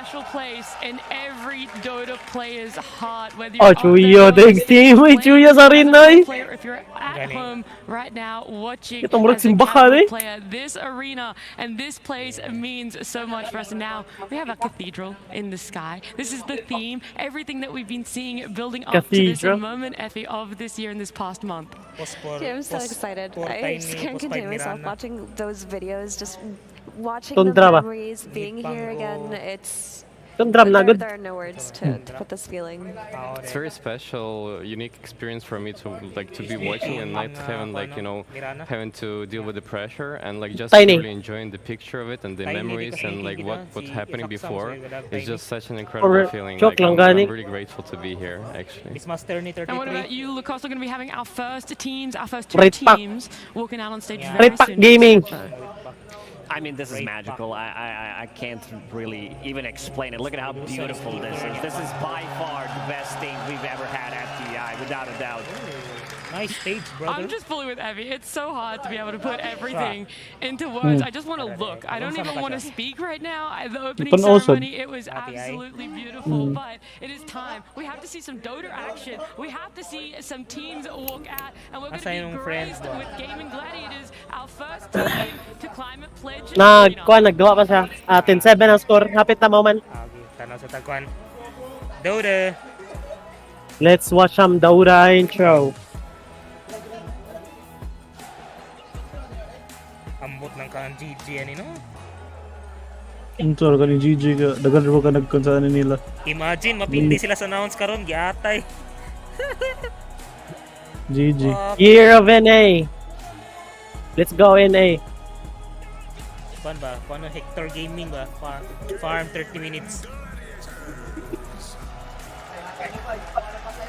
special place in every Dota player's heart. Whether Oh, you're Chuyo, thanks team. Uy, Chuyo sa rin na eh. player, if you're at home right now watching Ito, murag as a simbahan casual eh. player, this arena and this place means so much for us. And now we have a cathedral in the sky. This is the theme. Everything that we've been seeing building up to this Cathedral. moment, Effie, of this year and this past month. Yeah, I'm so excited. I just can't contain myself watching those videos, just watching Tundra the ba? memories, being here again. It's Itong drum na good. there are no words to put this feeling. It's very special, unique experience for me to be watching and not having having to deal with the pressure and just Tiny. really enjoying the picture of it and the memories and what's happening before. It's just such an incredible feeling. Joke lang I'm gani. really grateful to be here actually. Master ni And what about 33. you, Lucas? We're going to be having our first teams, our first two Right back. teams walking out on stage Yeah. very Right back soon. gaming. I mean, this is magical. I can't really even explain it. Look at how beautiful this is. This is by far the best thing we've ever had at TI, without a doubt. Nice stage, brother. I'm just fully with Evie. It's so hard to be able to put everything into words. I just want to look. I don't even want to speak right now. The opening Ipon also. ceremony, it was absolutely beautiful, but it is time. We have to see some Dota action. We have to see some teams walk out, and we're going Asa to yung be friends graced mo? with Gaming Gladiators, our first team to Climate Pledge. Naggawa pa siya. 10-7 ang score. Hapit na moment. Okay, tanaw sa tagkuan. Dota. Let's watch some Dota intro. Ambot ng kanang GG ani no. Untor ka ni GG ka, dagan rin ka nagkonsaan nila. Imagine mapindi sila sa announce karon giatay. GG. Year of NA. Let's go NA. Kuan ba? Kuan Hector Gaming ba? Farm 30 minutes.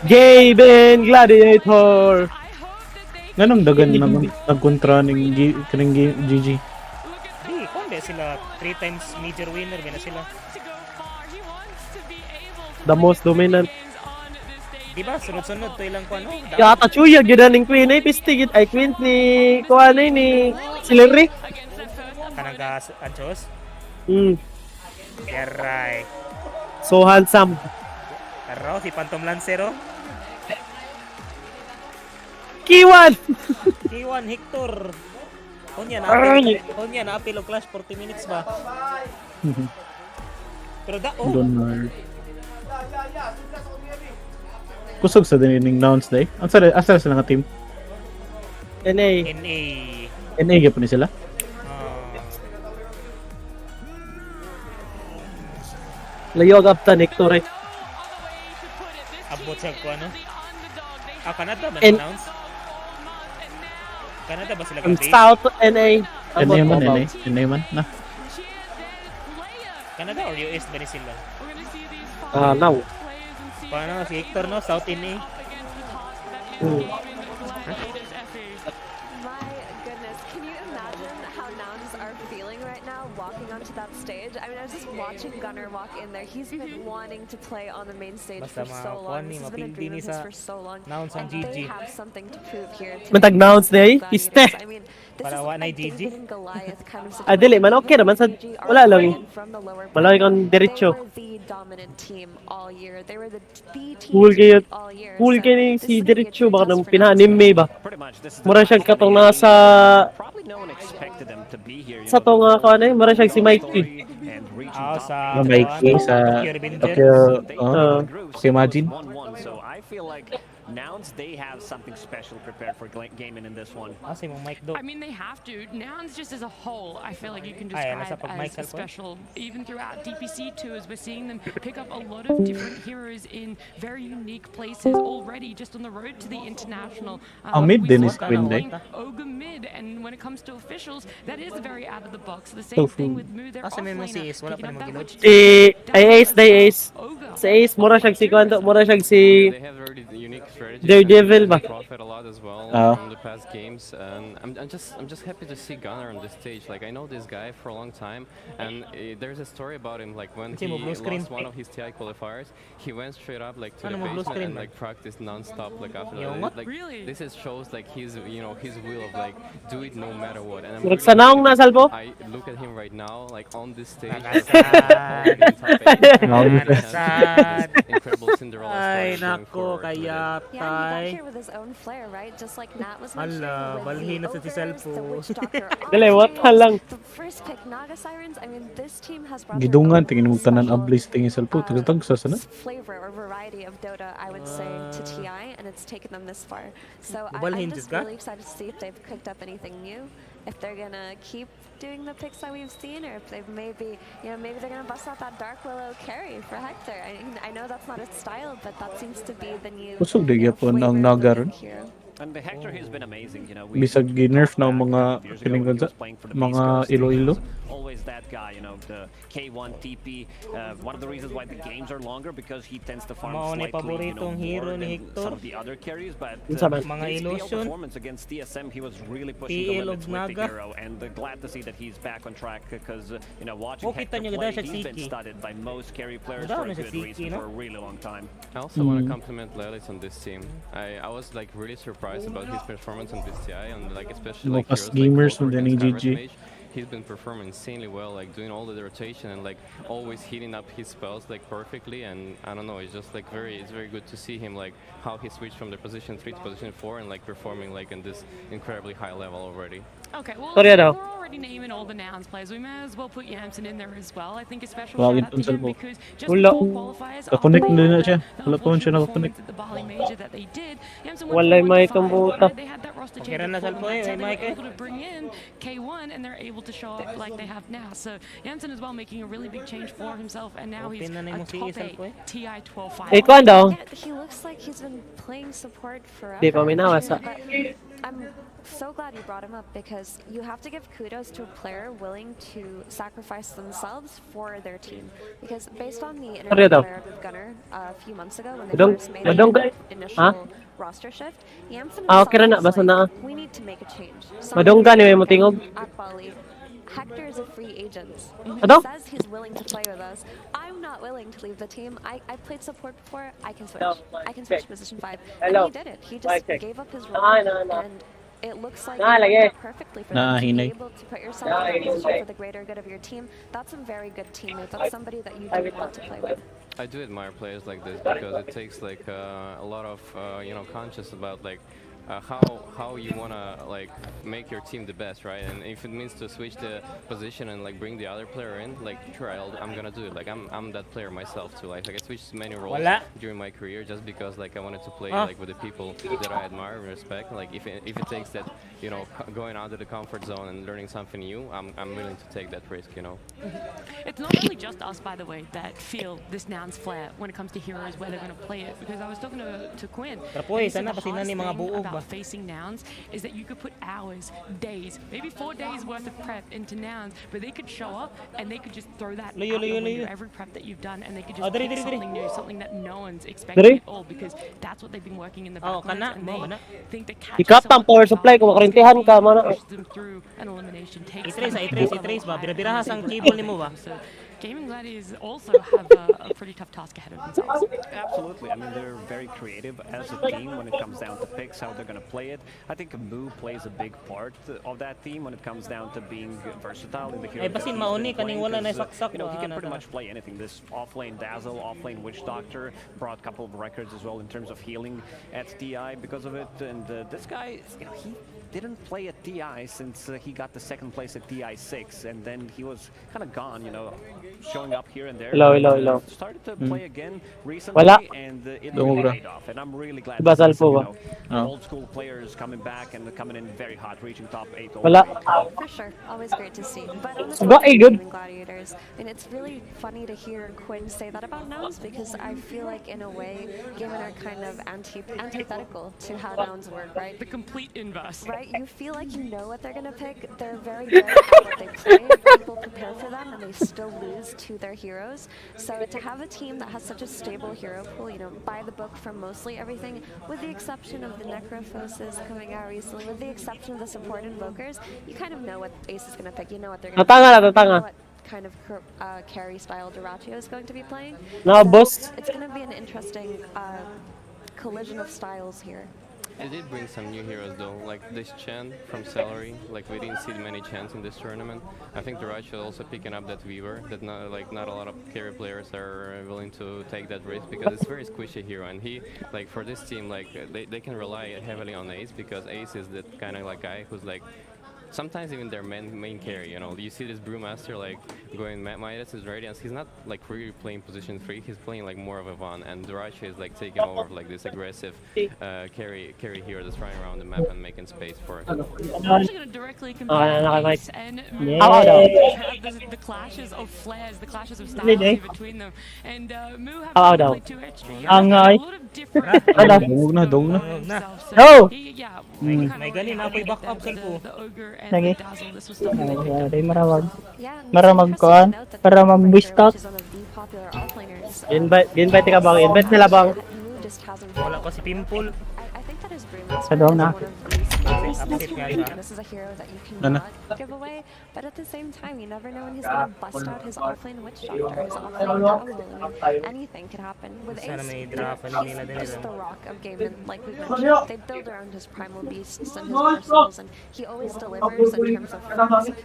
Gaben Gladiator. Ganong dagan nagkontra ning kaning GG. Di, kuan ba sila 3 times major winner ba na sila? The most dominant. Di ba sunod-sunod to ilang kuan no? Yata Chuya gyud ning Queen ay pistigit ay Queen ni kuan ay ni Silvery. Kanang gas anchos. Yaray. So handsome. Pero si Phantom Lancero. Kiwan. K1 Hector. Kunya na apil og clash 40 minutes ba? Pero Donor. Kusog sa din ning announce day. Asa sila nga team? NA. NA. NA gyud ni sila. Layog up ta Nector. Abot sa kuan no? Canada ba And- announce? Canada ba sila From ka-base? South NA. NA man, NA man. Na. Canada or US ba ni sila? Now. Paano si Hector no? South NA? My goodness, can you imagine how Nouns are feeling right now walking onto that stage? I mean, I was just watching Gunner walk in there. He's been wanting to play on the main stage Basta for mga so kuwan long. ni, This has been a mapildi dream ni of his sa for so long. Nouns ang And they GG. have something to prove here. Matag Nouns day, Gladiators. iste. I mean, this Para is wa a na David GG. and Goliath kind of Ah, dili man, okay naman sa- GG are wala lang. playing from the lower Malaki bracket. kang diretso. They were the dominant team all year. They were the team Cool kayo. all year. Cool So kayo ni this si is gonna be a Diretso true baka test nang for Nouns. pinaanime ba? Pretty much, this is the Mura siya best katong coming nasa Probably no one expected them to be here. sa to nga ko ano eh, mura siya si Mikey. And reaching Sa Mga Mikey sa Tokyo Revenger. Tokyo. Okay, imagine. 1-1, so I feel like Nouns, they have something special prepared for gaming in this one. Asa yung mic do? I mean, they have to. Nouns just as a whole, I feel like you can Ay, describe nasa pag-mic as cellphone? special. Even throughout DPC too, as we're seeing them pick up a lot of different heroes in very unique places already, just on the road to the international. Mid we din saw is them Queen playing Day. Ogre mid, and when it comes to officials, that is very out of the box. The So same thing food. with Moo, their Asa may mga offlaner, si Ace? Wala picking pa up namang that gilod. much Si ay Ace day Ace. Ogre. Si Ace mura siya si Kwando, mura siya si They have already the unique strategy Daredevil ba? profit a lot as well Oh. from the past games, and I'm just happy to see Gunnar on this stage. Like I know this guy for a long time, and there's a story about him. Like when he Kasi mo blue screen. lost one of his TI qualifiers, he went straight up like to Ano the mo, blue basement screen and ba? like practiced non-stop like after Yung that. what? Like Really? this is shows like his his will of like do it no matter what. And I'm Murag really sa naong happy nasal po? I look at him right now, like on this stage. Nakasad. Nakasad. Incredible Cinderella Ay, story going nako, forward with it. Yeah, and he got kayatay. here with his own flair, right? Just like Nat was Hala, mentioning with balhin na the sa si ogres, Selpo. the witch doctor Dali, what archers, lang. the first pick Naga Sirens. I mean, this team has brought Gidungan, their tingin mo own tanan special, ablis tingin sa po. Tagatagsa sana. flavor or variety of Dota, I would say, to TI, and it's taken them this far. So I'm Balhin just ka? really excited to see if they've cooked up anything new, if they're gonna keep doing the picks that we've seen, or if they've maybe they're gonna bust out that Dark Willow carry for Hector. I know that's not his style, but that seems to be the new Kusog di gyapon flavor ang of the Naga ron. big hero. And the Hector has been amazing, you know. Bisag gi-nerf na ang back mga a couple of years ago when kining he was playing for the Beast mga Coast, he ilo-ilo. was always that guy, you know, the K1 TP. One of the reasons why the games are longer because he tends to farm Mao ni slightly, paboritong hero more ni than Hector. some of the other carries, but Unsa man? Mga his PL illusion. performance against TSM, he was really pushing the PL limits og with the Naga. hero, and glad to see that he's back on track because you know, watching Oh, kita Hector nyo play, ganda siya he's been Siki. studied by most carry players Ganda for a na siya good Siki, reason no? for a really long time. I also want to compliment Lelis on this team. I was like really surprised about his performance on this TI, and like especially like Lucas heroes Gamers like from Clockwork and the Skyward NGG. Mage. He's been performing insanely well, like doing all the rotation and like always hitting up his spells like perfectly. And I don't know, it's just like it's very good to see him like how he switched from the position 3 to position 4 and like performing like in this incredibly high level already. Okay, well, Sorry, we're ano? already naming all the nouns players. We may as well put Yamson in there as well. I think a special Wala shout out to gid him po. because just Wala. before qualifiers, Ka-connect after na they na had siya. the Wala pa man siya unfortunate naka-connect. performance at the Bali Major that they did, Yamson went Walay from 1 may to 5, kambuta. and they had that roster Okay change ra na before Salpo, that, so may they were mic eh. able to bring in K1 and they're able to show up like they have now. So Yamson as well making a really big change for himself, and now he's Open na na a yung top si 8 Salpo eh. TI 12-5. Eh, kuan daw? Yeah, he looks like he's been playing support forever. Di pa minawas, But I'm so glad you brought him up because you have to give kudos to a player willing to sacrifice themselves for their team. Because based on the interview daw? that I heard with Gunnar a few months ago when they Madong- first made madong the ka- initial roster shift, Yamson Ah, okay ra na, himself basta was na. like, we need to make a change. Madongga ni may motingog. At Bali, Hector is a free agent. He Ano? says he's willing to play with us. I'm not willing to leave the team. I played support before. I can switch. I can switch to position 5. Hello. And he did it. He Mic just check. gave up his role. And it looks like Ah, it lagi. worked out perfectly for them to be hinay. able to put yourself in that position for the greater good of your team. That's a very good teammate. That's somebody that you do want to play with. I do admire players like this because it takes like a lot of you know conscious about like how you wanna like make your team the best, right? And if it means to switch the position and like bring the other player in, like sure I'm gonna do it. Like I'm that player myself too. Like I switched many roles Wala. during my career just because like I wanted to play Ah. like with the people that I admire and respect. Like if it takes that, you know, going out of the comfort zone and learning something new, I'm willing to take that risk, you know. It's not only just us, by the way, that feel this Nouns flair when it comes to heroes, where they're going to play it. Because I was talking to Quinn. Pero po, and he isa said na the kasi na ni hardest mga thing buog about ba? facing Nouns is that you could put hours, days, maybe 4 days worth of prep into Nouns, but they could show up and they could just throw that Layo, out the layo, window, layo. every prep that you've done, and they could just Oh, dali, pick dali, dali. something new, something that no one's Dali. expecting at all, because that's what they've been working in the Oh, background, kana, and mo, they kana. think that Ikat ang power supply, kung makarintihan ka, mana. push them through an elimination takes I-trace, them i-trace, a level i-trace ba? higher Birabirahas than ang they cable would nimo ba? So Gaming Gladiators also have a pretty tough task ahead of themselves. Absolutely. I mean, they're very creative as a team when it comes down to picks, how they're going to play it. I think Moo plays a big part of that team when it comes down to being versatile in the hero. Ay, basin mauni, kaning wala na saksak You know, he ba, can pretty ano, much play anything. This offlane Dazzle, offlane Witch Doctor brought a couple of records as well in terms of healing at TI because of it. And this guy, you know, he didn't play at TI since he got the second place at TI 6, and then he was kind of gone, you know, showing up here and there. Hello, But, hello, hello. Started to play again recently, Wala. and it Dungo, really bro. paid off. And I'm really glad Diba, to see some, Salpo you ba? know, Oh. old school players coming back and coming in very hot, reaching top 8 Wala. overall. For sure, always great to see. But on the Ba, topic of good. Gaming Gladiators, and it's really funny to hear Quinn say that about Nouns because I feel like in a way, Gaming are kind of antithetical to how Nouns work, right? The complete inverse. Right? You feel like you know what they're gonna pick. They're very good at what they play. People prepare for them, and they still lose buffs to their heroes. So to have a team that has such a stable hero pool, by the book for mostly everything, with the exception of the Necrophoses coming out recently, with the exception of the support invokers, you kind of know what Ace is going to pick. You know what they're going to pick. Tatanga na, You know tatanga. what kind of carry style Duratio is going to be playing. No, So boss. it's going to be an interesting collision of styles here. It did bring some new heroes though, like this Chen from Celery. Like we didn't see many Chens in this tournament. I think Duracho also picking up that Weaver that not a lot of carry players are willing to take that risk because it's very squishy hero, and he like for this team like they can rely heavily on Ace because Ace is that kind of like guy who's like sometimes even their main carry, you see this Brewmaster like going Midas is Radiance, he's not like really playing position 3, he's playing like more of a Von, and Durache is like taking over like this aggressive carry hero that's running around the map and making space for it. I'm actually going to directly compare Ace and the clashes of flares, the clashes of styles between them. And Moo have played 2 extra. A lot of different Dong na. Oh! May ganin ako'y back up cellphone. the Ogre and the Dazzle. This was stuff that they picked up. Ay, marawag. Yeah, and Para it's interesting magkuhan, to note that para the Ogre, mag-boostot. which is one of the popular offlaners, Invite ka bang? Invite nila bang? Moo just hasn't. Wala pa si Pimple. I think that his Brewmaster Sa doon is na. one of the smartest in this Update nga game, siya. and this is a hero that you Ano? cannot give away, but at the same time, you never know when he's going to bust out his offlane Witch Doctor, his offlane Dazzle. I mean, anything could happen. With Sana Ace, may draft nila he's din just nila. the rock of game, and like we mentioned, they build around his primal beasts and his arsenals, and he always delivers in terms of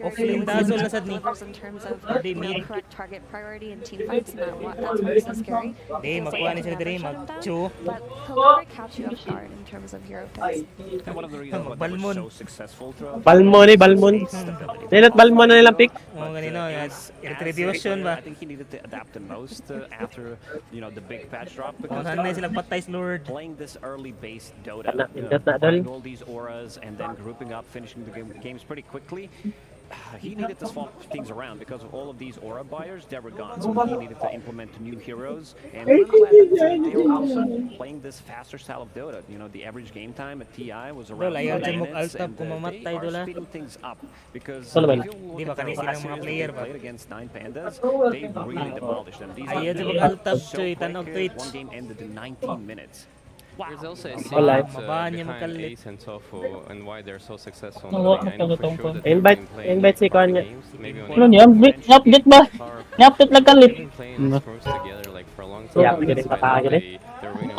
Offlane Dazzle na sad ni. delivers in terms of correct target priority in team fights, and that's why he's so scary. Di, magkuha ni sila diri, mag-chew. But he'll never catch you off guard in terms of hero picks. And one of the reasons why they were Balmon. so successful throughout Balmon eh, Balmon. Nilat Balmon na nilang pick. Oh, ganino, yes. as a Retribution player, ba? I think he needed to adapt the most after the big patch drop Oh, because saan na sila patay Lord. playing this early base Dota, Indot na, buying dol. all these auras and then grouping up, finishing the games pretty quickly. He needed to swap things around because of all of these aura buyers, they were gone. So he needed to implement new heroes. And I'm glad that they were also playing this faster style of Dota. The average game time at TI was around Dol, ayaw 30 dyan mo minutes, alt-tab and kung mamatay, they Dol, are ah. speeding things up because Dol ba? if you look Di ba at the kanisi last ng mga series player that ba? they played against 9 Pandas, they really demolished them. These Ayaw are dyan games mag-alt-tab, so Choy, quick, tanong Twitch. one game ended in 19 minutes. There's also a Wala. secret Mabaan niya behind makalit. Ace and Tofu and why they're so successful. Oo, I know for katotong sure ko. that they've Invite- been playing invite si party Kwan. games, maybe on Ano niya? Update ba? Ni-update lang kalit. They've been playing these groups together like for a long time. Yeah, and ganit that's pa why ka, ganit. they're winning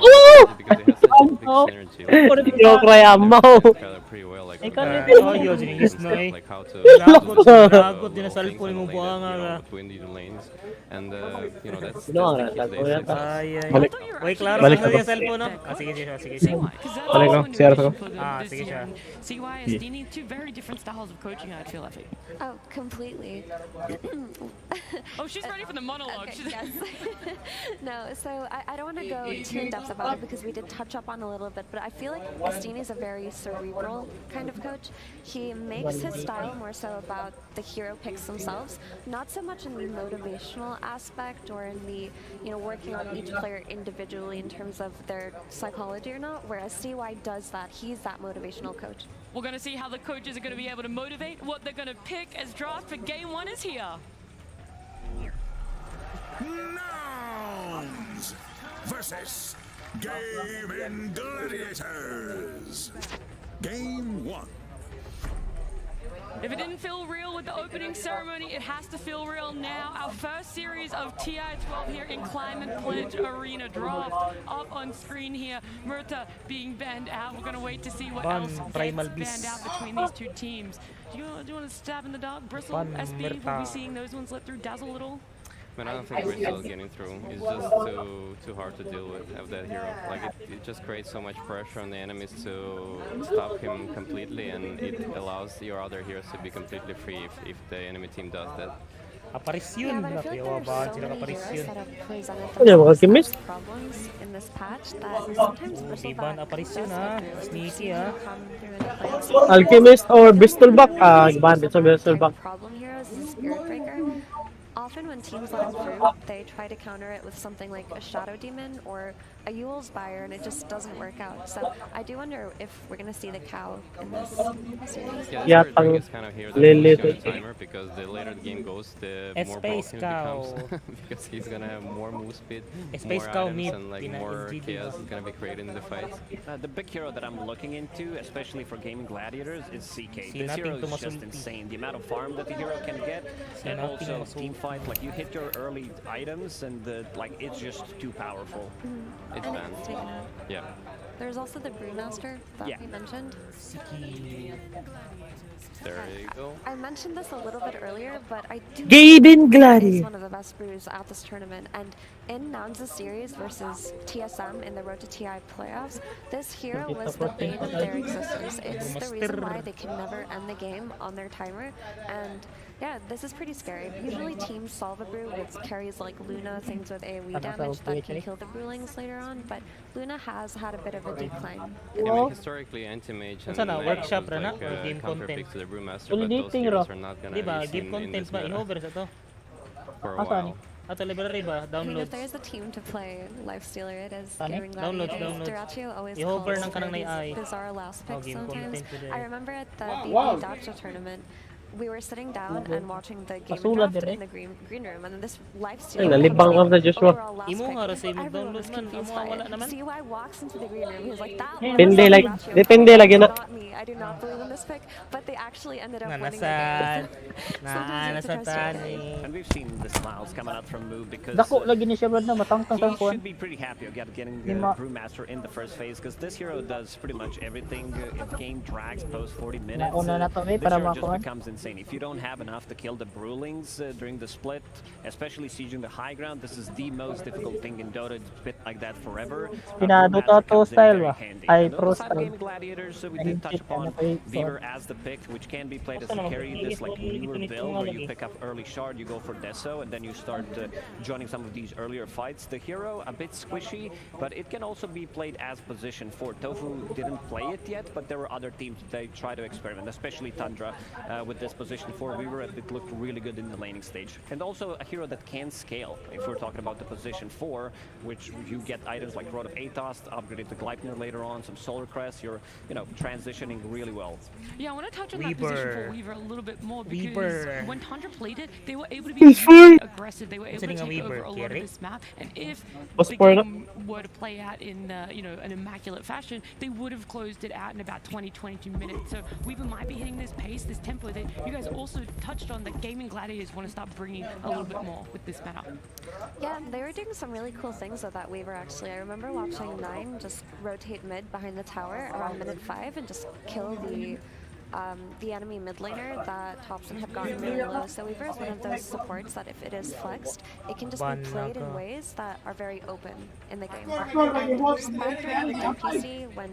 because they have such a big synergy. Yo, kaya mo. Together pretty well, like Oh, yun, sinigis na eh. like how to Lagot din na things salpo in ni mo the lane buha nga that, nga. between these lanes, and that's Sino ang the key to nagtago their yan? success. Ay, ay. Balik. Uy, klaro Balik sa ako. yung cellphone, no? Ah, sige, sige, sige. See why? 'Cause that's Balik also ako, an share innovation ko. for them Ah, this sige year. siya. And CY is needing 2 very different styles of coaching, I feel, Effie. Oh, completely. Oh, she's ready for the monologue. Okay, yes. No, so I don't want to go too in depth about it because we did touch up on a little bit, but I feel like Estini is a very cerebral kind of coach. He makes his style more so about the hero picks themselves, not so much in the motivational aspect or in the, working on each player individually in terms of their psychology or not, whereas CY does that. He's that motivational coach. We're going to see how the coaches are going to be able to motivate, what they're going to pick as draft for game 1 is here. Nouns versus Game in Gladiators. Game 1. If it didn't feel real with the opening ceremony, it has to feel real now. Our first series of TI-12 here in Climate Pledge Arena draft up on screen here. Murta being banned out. We're going to wait to see what Ban, else Primal gets Beast. banned out between these 2 teams. Do you want to stab in the dark? Bristle, Ban, SB, we'll Murta. be seeing those ones let through Dazzle a little. But I don't think we're still getting through. It's just too hard to deal with of that hero. Like it just creates so much pressure on the enemies to stop him completely, and it allows your other heroes to be completely free if the enemy team does that. Aparisyon. Yeah, but I feel like Nakiyawa there ba are so sila many heroes aparisyon? that have presented Ano yung mga themselves alchemist? as problems in this patch that sometimes Iban Bristleback aparisyon, does ah. get through. We've Sneaky, seen ah. him come through in the playoffs. Alchemist or Bristolback? Ah, bandit sa Bristolback. Problem heroes is Spirit Breaker. often when teams let it through, they try to counter it with something like a Shadow Demon or a Yule's Buyer, and it just doesn't work out. So I do wonder if we're going to see the cow in this series. Yeah, Yeah, this Drake is kind of here to Lilith. focus on the timer because the later the game goes, the A more space broken it cow. becomes because he's gonna have more move speed, A space more cow items, mid and like in a more SGD. chaos is gonna be created in the fight. The big hero that I'm looking into, especially for gaming gladiators, is CK. See This nothing hero to is just masulti. insane. The amount of farm that the hero can get, See and nothing also to team fight. Like you hit your early items, and like it's just too powerful. It's And banned. it's taken out. Yeah. There's also the Brewmaster that Yeah. we mentioned. Siki. There you go. I mentioned this a little bit earlier, but I do Gaben think it Gladi. is one of the best brews at this tournament. And in Nouns' series versus TSM in the Road to TI playoffs, this hero was the bane of their existence. It's the reason why they can never end the game on their timer. And yeah, this is pretty scary. Usually teams solve a brew with carries like Luna, things with AoE damage that can kill the brewlings later on, but Luna has had a bit of a decline. I mean, historically, anti-mage and Sana, Knight workshop was ra na, like or game counter content? pick to the Brewmaster, Full but those dating, heroes ro. are not gonna Di ba? be Game seen in content this ba? meta In-over sa to. for a Asan? while. Ato library ba? I mean, if Downloads. there's a team to play Lifestealer, it is Ano? Gaming Downloads, Gladiators. downloads. Duraccio always I-hover calls ng for kanang these AI. bizarre last Oh, picks game sometimes. content today. I remember at the BB Dacha tournament, we were sitting down and watching the game Masulat draft dire. in the green room, and then this live Ay, stream nalibang comes of the in, Joshua. overall last Imo pick. nga ra sa Everyone mag-download was man. confused Amo by wala it. naman. CY walks into the green room. He was like, "That Pindi was lag- Duraccio. depende That lagi was na- not me. I do not believe in this pick." But they actually ended up winning the Nanasan. game. Sometimes you have to trust your Nasatan gut. And we've seen the smiles coming out from Move because Dako lagi ni siya brad na matangtang he kang kuan. should be pretty happy about getting Lima. Brewmaster in the first phase because this hero does pretty much everything. If game drags post 40 minutes, Nauna na to, this para hero just makuha. becomes insane. If you don't have enough to kill the Brewlings during the split, especially sieging the high ground, this is the most difficult thing in Dota. It's been like that forever. Pinadota Brewmaster to comes in style very ba? handy. Ay, And pro those side style. game gladiators, so we Ay, did touch shit, upon ano kay- Beaver as the pick, which can be played as a carry. This like newer build where you pick up early shard, you go for Deso, and then you start joining some of these earlier fights. The hero, a bit squishy, but it can also be played as position 4. Tofu didn't play it yet, but there were other teams that try to experiment, especially Tundra with this position 4 Weaver. It looked really good in the laning stage. And also a hero that can scale, if we're talking about the position 4, which you get items like Rod of Atos, upgraded to Gleipnir later on, some Solar Crest, you're, transitioning really well. Yeah, I want to touch on that Weaver. position for Weaver a little bit more because Weaver. when Tundra played it, they were able to be really aggressive. They were able to Sitting on take Weaver, over a lot of Kerry. this map. And if Was the for it? game were to play out in, an immaculate fashion, they would have closed it out in about 20, 22 minutes. So Weaver might be hitting this pace, this tempo that you guys also touched on that Gaming Gladiators want to start bringing a little bit more with this meta. Yeah, they were doing some really cool things with that Weaver, actually. I remember watching 9 just rotate mid behind the tower around minute 5 and just kill the enemy mid laner that Thompson had gotten really low. So Weaver is one of those supports that if it is flexed, it can just be played in ways that are very open in the game. And just back during the DPC, when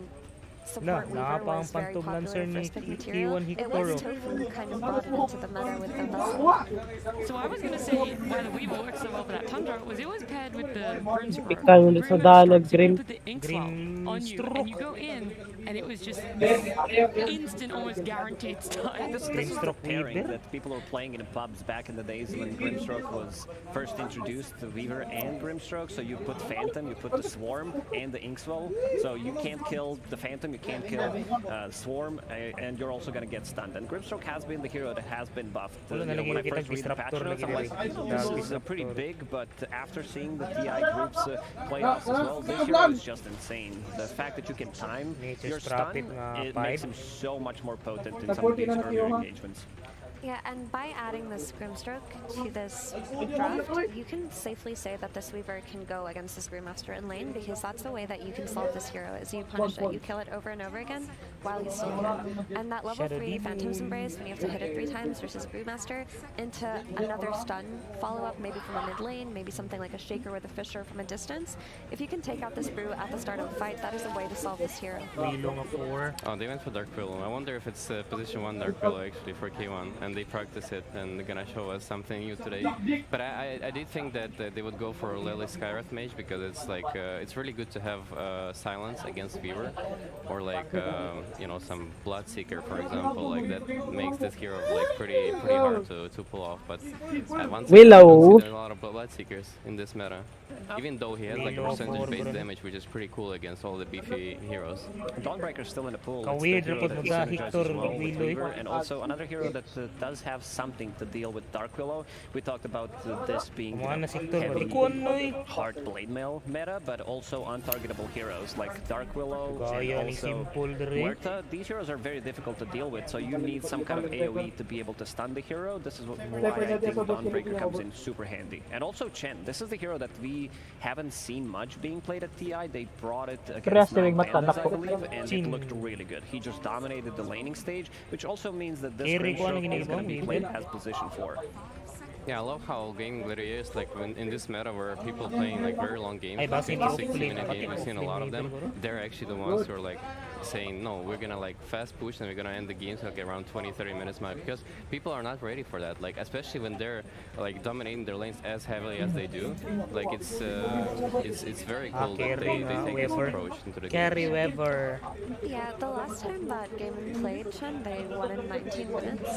support Weaver was very pantog popular lancer ni first pick material, K1 it was Hector. Tofu who kind of brought it into the meta with the vessel. So I was going to say why the Weaver works so well for that Tundra was it was paired with the Grimstroke. Ikaw ulit sa dalag, So you Grim. put the ink swell on you and you go in and it was just instant, almost guaranteed stun. This is the Grimstroke pairing Weaver? that people were playing in pubs back in the days when Grimstroke was first introduced to Weaver and Grimstroke. So you put Phantom, you put the Swarm and the Inkswell. So you can't kill the Phantom, you can't kill Swarm, and you're also going to get stunned. And Grimstroke has been the hero that has been buffed. Wala na When I lagi first kitang read the patch disruptor notes, I'm lagi like, diri. this is pretty big, but after seeing the TI groups playoffs as well, this hero is just insane. The fact that you can time Nature's your stun, Prophet nga it makes five. him so much more potent in some of these earlier engagements. Yeah, and by adding this Grimstroke to this draft, you can safely say that this Weaver can go against this Brewmaster in lane, because that's the way that you can solve this hero, is you punish it. You kill it over and over again while you still can. And that level Shadow 3 Demon. Phantom's Embrace, when you have to hit it 3 times versus Brewmaster, into another stun follow-up, maybe from a mid lane, maybe something like a Shaker with a Fisher from a distance. If you can take out this Brew at the start of a fight, that is a way to solve this hero. Willow nga 4. Oh, they went for Dark Pillow. I wonder if it's position 1 Dark Pillow actually for K1. And when they practice it, and they're gonna show us something new today. But I did think that they would go for Lily Skywrath Mage because it's like it's really good to have silence against Fever, or like you know, some Bloodseeker, for example. Like that makes this hero like pretty hard to pull off. But once again, I don't see a lot of Bloodseekers in this meta. Even though he has like a percentage-based damage, which is pretty cool against all the beefy heroes. Dawnbreaker's still in the pool. Ka-weird It's the hero report that mo sa synergizes Hector well with Willow, eh. Weaver, and also another hero that does have something to deal with Dark Willow. We talked about this being Kumuha na si Hector. heavy Ikuan no eh. hard blade mail meta, but also untargetable heroes like Dark Willow Gaya and ni also Simple dire. Huerta. These heroes are very difficult to deal with, so you need some kind of AoE to be able to stun the hero. This is why I think Dawnbreaker comes in super handy. And also Chen. This is the hero that we haven't seen much being played at TI. They brought it against 9 Pandas, I believe, and it looked really good. He just dominated the laning stage, which also means that this Eric, Great ano Stroke is going to be ginagawa? played as position 4. Yeah, I love how gaming literally is like when in this meta where people playing like very long games, Ay, like base 50, ni 60-minute Oakley. games. We've seen a lot of them. They're actually the ones who are like saying, no, we're gonna like fast push and we're gonna end the games like around 20-30 minutes max, because people are not ready for that. Like especially when they're like dominating their lanes as heavily as they do. Like it's very cool that they take this approach into the Carry game. Weaver. Yeah, the last time that Gaming played Chen, they won in 19 minutes.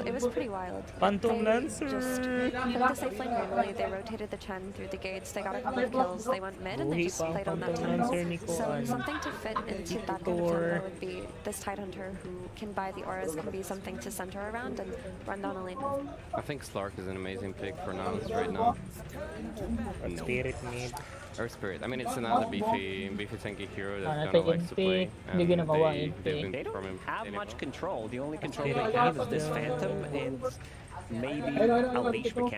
It was pretty wild. Phantom They Lancer. just played the safe lane randomly. They rotated the Chen through the gates. They got a couple of kills. They went mid and they just played on that tempo. So something to fit into that kind of tempo would be this Tidehunter who can buy the auras, can be something to center around and run down a lane. I think Slark is an amazing pick for Nance right now. No. Spirit mid. Earth Spirit. I mean, it's another beefy tanky hero that Ano, kind of likes to NP, play. hindi ginawa they've NP. been They from don't him. have much control. The only control Spirit they have is Guide. this Phantom and maybe a Leash Mechanic.